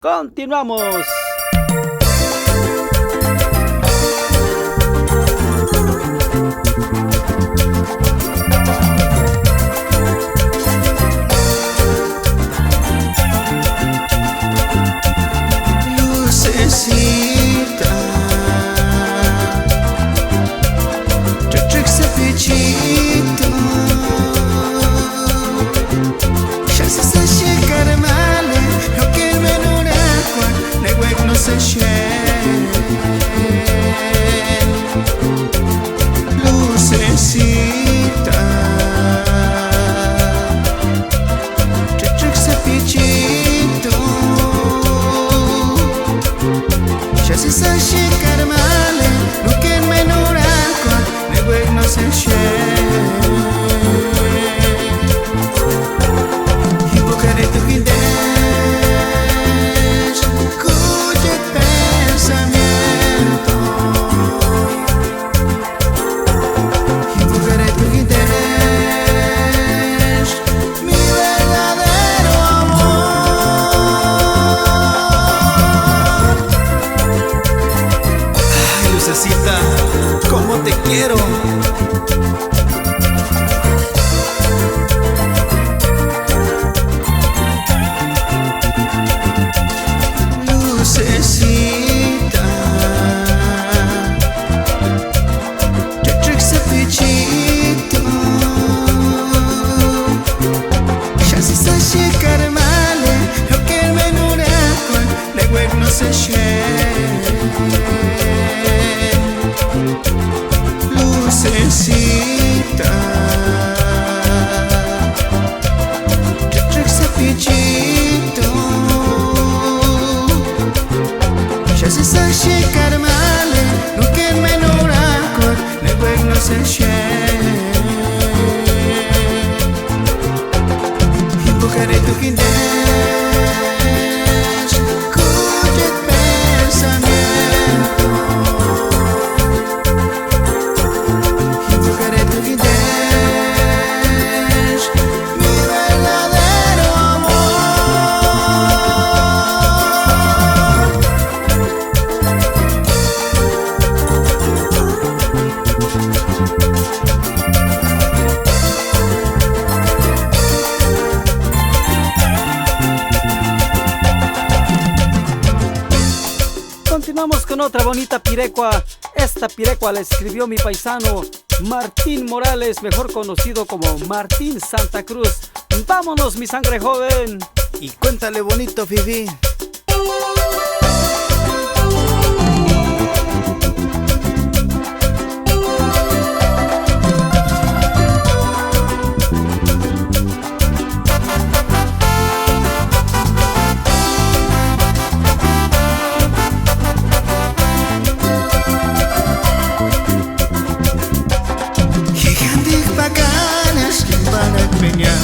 Continuamos. Lucecita, Chuchuc sapicito, já se sache carmale, o que menura qua, neguec no se Lucecita, Chuchuc sapicito, já se sache carmale, o que menura qua, neguec no se Invocaré tu guindes, cuyo pensamiento. Invocaré tu guindes, mi verdadero amor. Ay, Lucecita, cómo te quiero. Lucecita, Chuchuc sapicito, já se sache carmale, o que menura qua, neguec no se Lucecita, Chuchuc sapicito, já se sache carmale, no que menura qua, neguec no se Invocaré tu guindes, cuyo pensamiento. Invocaré tu guindes, mi verdadero amor. Continuamos con otra bonita pirecua. Esta pirecua la escribió mi paisano Martín Morales, mejor conocido como Martín Santa Cruz. Vámonos, mi sangre joven. Y cuéntale bonito, Fifi. Gigantic bacanas para empeñar.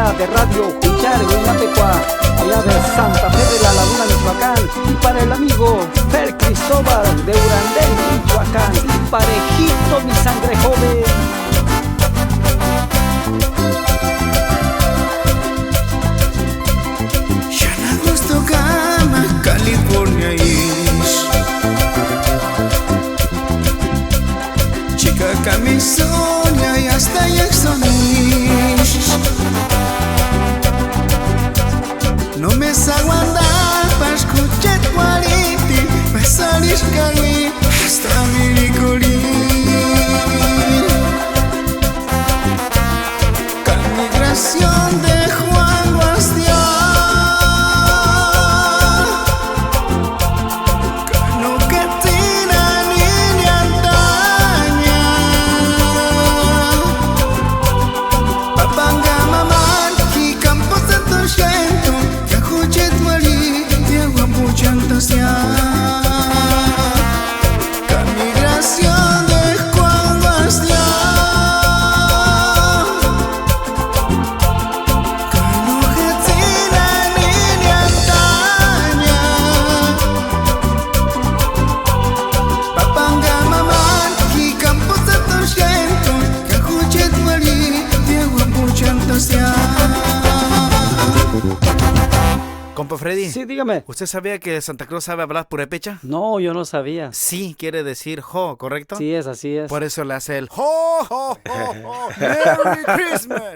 cabina de Radio Juchar en Yapecua, allá de Santa Fe de la Laguna, Michoacán, y para el amigo Fer Cristóbal de Urandén, Michoacán, y parejito mi sangre joven. California is Chica camisonia y hasta Jacksonish. No me salgo a andar para escuchar quality, para salir cali hasta Milicolín. Con migración de Juan Guastián. Compa Freddy. Sí, dígame. ¿Usted sabía que Santa Cruz sabe hablar purépecha? No, yo no sabía. Sí, quiere decir jo, ¿correcto? Sí, es así es. Por eso le hace el ho, ho, ho, ho. ¡Merry Christmas!